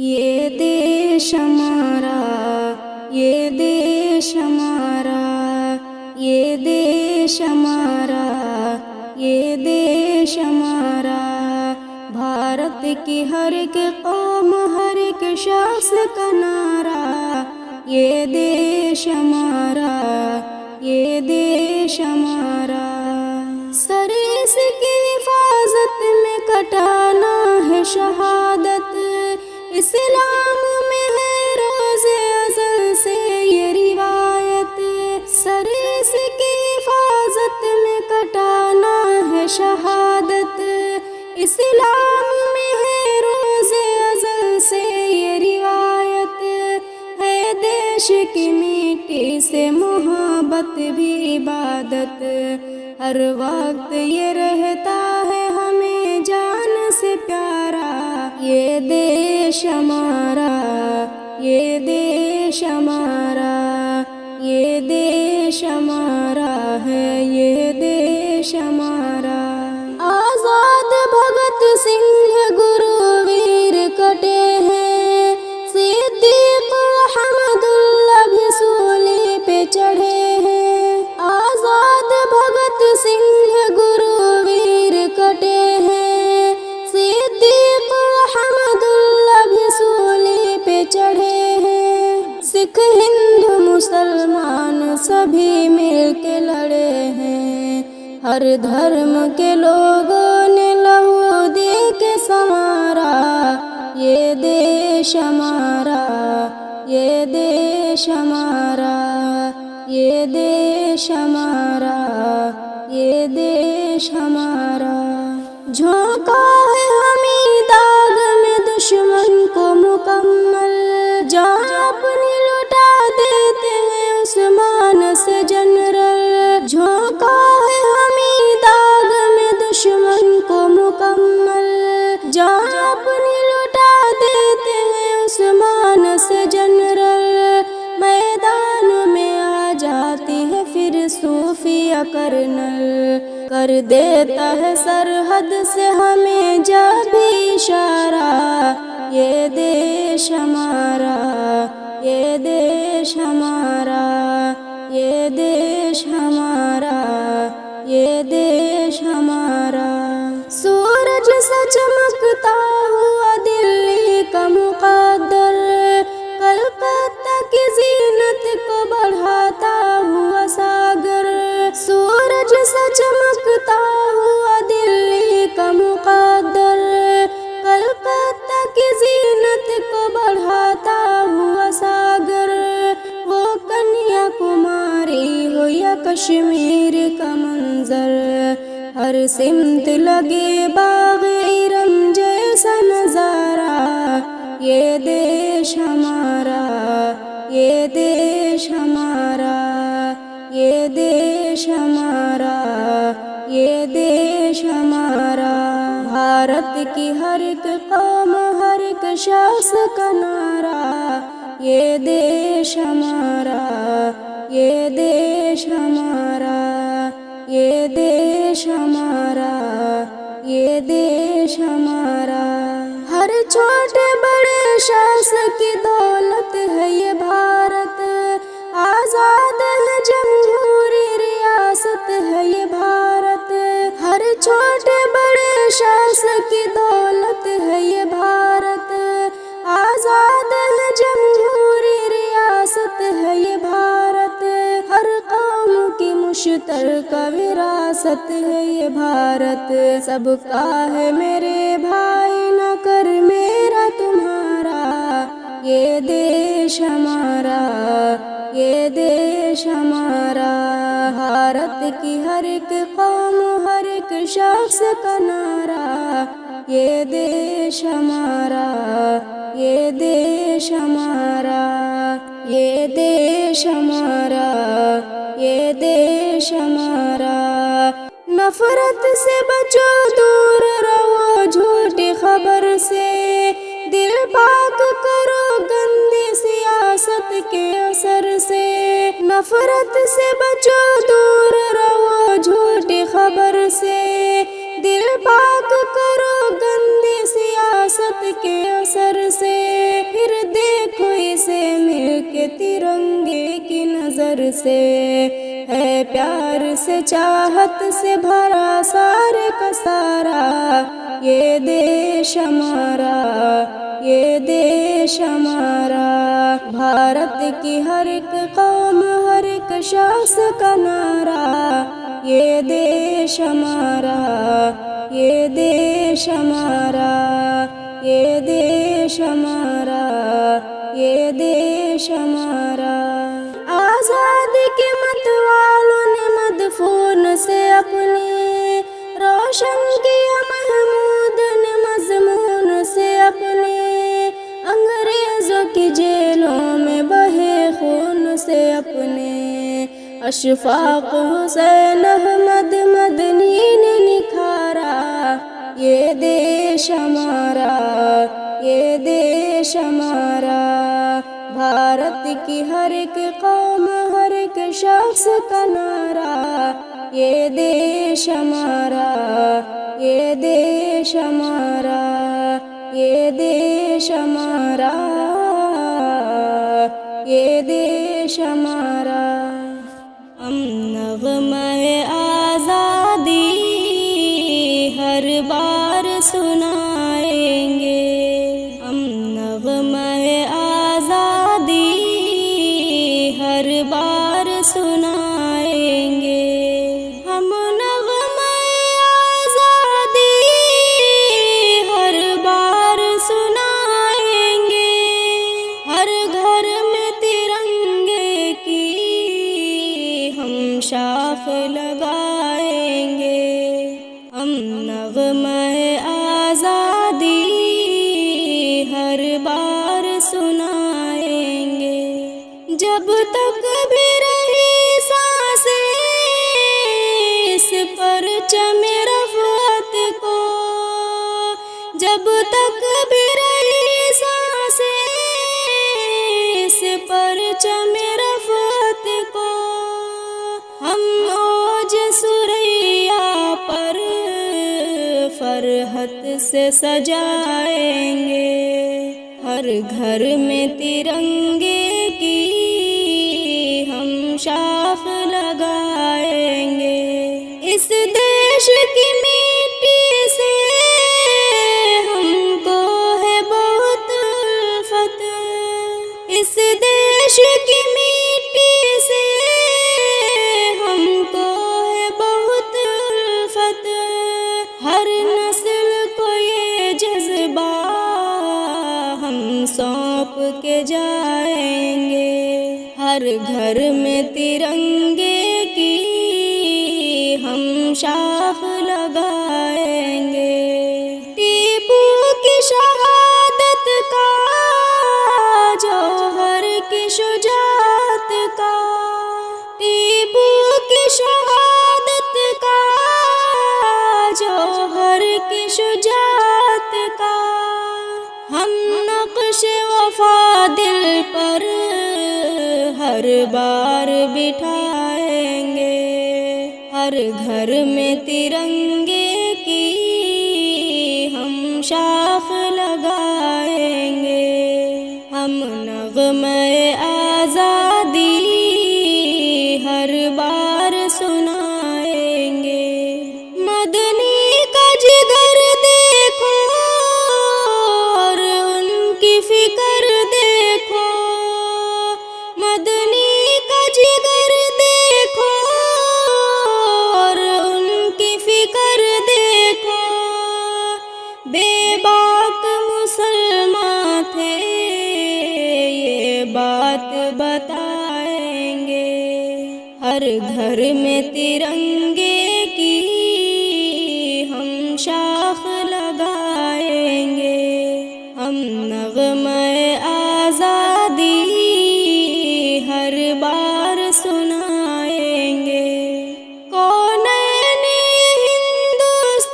یہ دیش ہمارا، یہ دیش ہمارا، یہ دیش ہمارا، یہ دیش ہمارا، بھارت کی ہر ایک قوم، ہر ایک شخص کا نعرہ، یہ دیش ہمارا، یہ دیش ہمارا، سر اس کی حفاظت میں کٹانا ہے شہادت، اسلام میں ہے روز ازل سے یہ روایت، سر اس کی حفاظت میں کٹانا ہے شہادت، اسلام میں ہے روز ازل سے یہ روایت، ہے دیش کی مٹی سے محبت بھی عبادت، ہر وقت یہ رہتا ہے ہمیں جان سے پیارا، یہ دیش ہمارا، یہ دیش ہمارا، یہ دیش ہمارا ہے، یہ دیش ہمارا، آزاد بھگت سنگھ گرو ویر کٹے ہیں، صدیق حمد اللہ بھی سولی پہ چڑھے ہیں، آزاد بھگت سنگھ گرو ویر کٹے ہیں، صدیق حمد اللہ بھی سولی پہ چڑھے ہیں، سکھ ہندو مسلمان سبھی مل کے لڑے ہیں، ہر دھرم کے لوگوں نے لہو دے کے سنوارا، یہ دیش ہمارا، یہ دیش ہمارا، یہ دیش ہمارا، یہ دیش ہمارا، جھونکا ہے ہمیں داغ میں دشمن کو مکمل، جان اپنی لٹا دیتے ہیں عثمان سے جنرل، جھونکا ہے ہمیں داغ میں دشمن کو مکمل، جان اپنی لٹا دیتے ہیں عثمان سے جنرل، میدان میں آ جاتی ہے پھر صوفیہ کرنل، کر دیتا ہے سرحد سے ہمیں جب بھی اشارہ، یہ دیش ہمارا، یہ دیش ہمارا، یہ دیش ہمارا، یہ دیش ہمارا، سورج سے چمکتا ہوا دلی کا مقدر، کلکتہ کی زینت کو بڑھاتا ہوا ساگر، سورج سے چمکتا ہوا دلی کا مقدر، کلکتہ کی زینت کو بڑھاتا ہوا ساگر، وہ کنیا کماری ہو یا کشمیر کا منظر، ہر سمت لگے باغ ارم جیسا نظارہ، یہ دیش ہمارا، یہ دیش ہمارا، یہ دیش ہمارا، یہ دیش ہمارا، بھارت کی ہر ایک قوم، ہر ایک شخص کا نعرہ، یہ دیش ہمارا، یہ دیش ہمارا، یہ دیش ہمارا، یہ دیش ہمارا، ہر چھوٹے بڑے شخص کی دولت ہے یہ بھارت، آزاد ہے جمہوری ریاست ہے یہ بھارت، ہر چھوٹے بڑے شخص کی دولت ہے یہ بھارت، آزاد ہے جمہوری ریاست ہے یہ بھارت، ہر قوم کی مشترکہ وراثت ہے یہ بھارت، سب کا ہے میرے بھائی نہ کر میرا تمہارا، یہ دیش ہمارا، یہ دیش ہمارا، بھارت کی ہر ایک قوم، ہر ایک شخص کا نعرہ، یہ دیش ہمارا، یہ دیش ہمارا، یہ دیش ہمارا، یہ دیش ہمارا، نفرت سے بچو دور رہو جھوٹی خبر سے، دل پاک کرو گندی سیاست کے اثر سے، نفرت سے بچو دور رہو جھوٹی خبر سے، دل پاک کرو گندی سیاست کے اثر سے، کے ترنگے کی نظر سے، ہے پیار سے چاہت سے بھرا سارے کا سارا یہ دیش ہمارا، یہ دیش ہمارا۔ بھارت کی ہر ایک قوم، ہر ایک شخص کا نعرہ یہ دیش ہمارا، یہ دیش ہمارا، یہ دیش ہمارا، یہ دیش ہمارا۔ آزادی کے متوالوں نے مدفون سے اپنے روشن کیا، محمود نے مضمون سے اپنے انگریزوں کی جیلوں میں بہے خون سے اپنے اشفاق حسین احمد مدنی نے نکھارا یہ دیش ہمارا، یہ دیش ہمارا۔ بھارت کی ہر ایک قوم، ہر ایک شخص کا نعرہ یہ دیش ہمارا، یہ دیش ہمارا، یہ دیش ہمارا، یہ دیش ہمارا۔ ہم نغمہ آزادی ہر بار سنائیں گے، ہم نغمہ آزادی ہر بار سنائیں گے، ہم نغمہ آزادی ہر بار سنائیں گے، ہر گھر میں ترنگے کی ہم شاخ لگائیں گے، ہم نغمہ آزادی ہر بار سنائیں گے۔ جب تک بھی رہی سانسیں اس پرچم رفعت کو، جب تک بھی رہی سانسیں اس پرچم رفعت کو، ہم اوج ثریا پر فرحت سے سجائیں گے، ہر گھر میں ترنگے کی ہم شاخ لگائیں گے۔ اس دیش کی مٹی سے ہم کو ہے بہت الفت، اس دیش کی مٹی سے ہم کو ہے بہت الفت، ہر نسل کو یہ جذبہ ہم سونپ کے جائیں گے، ہر گھر میں ترنگے کی ہم شاخ لگائیں گے۔ ٹیپو کی شہادت کا، جوہر کی شجاعت کا، ٹیپو کی شہادت کا، جوہر کی شجاعت کا، ہم نقش وفا دل پر ہر بار بٹھائیں گے، ہر گھر میں ترنگے کی ہم شاخ لگائیں گے، ہم نغمہ آزادی ہر بار سنائیں گے۔ مدنی کا جگر دیکھو اور ان کی فکر دیکھو، مدنی کا جگر دیکھو اور ان کی فکر دیکھو، بے باک مسلمان تھے یہ بات بتائیں گے، ہر گھر میں ترنگے کی ہم شاخ لگائیں گے، ہم نغمہ آزادی ہر بار سنائیں گے۔ کونین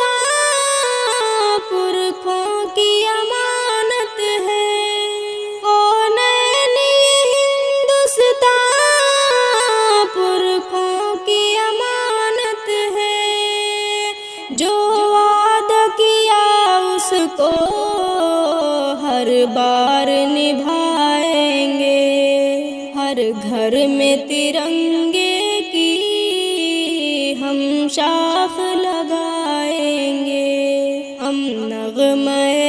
ہندوستان پرکھوں کی امانت ہے، کونین ہندوستان پرکھوں کی امانت ہے، جو وعدہ کیا اس کو ہر بار نبھائیں گے، گھر میں ترنگے کی ہم شاخ لگائیں گے، ہم نغمہ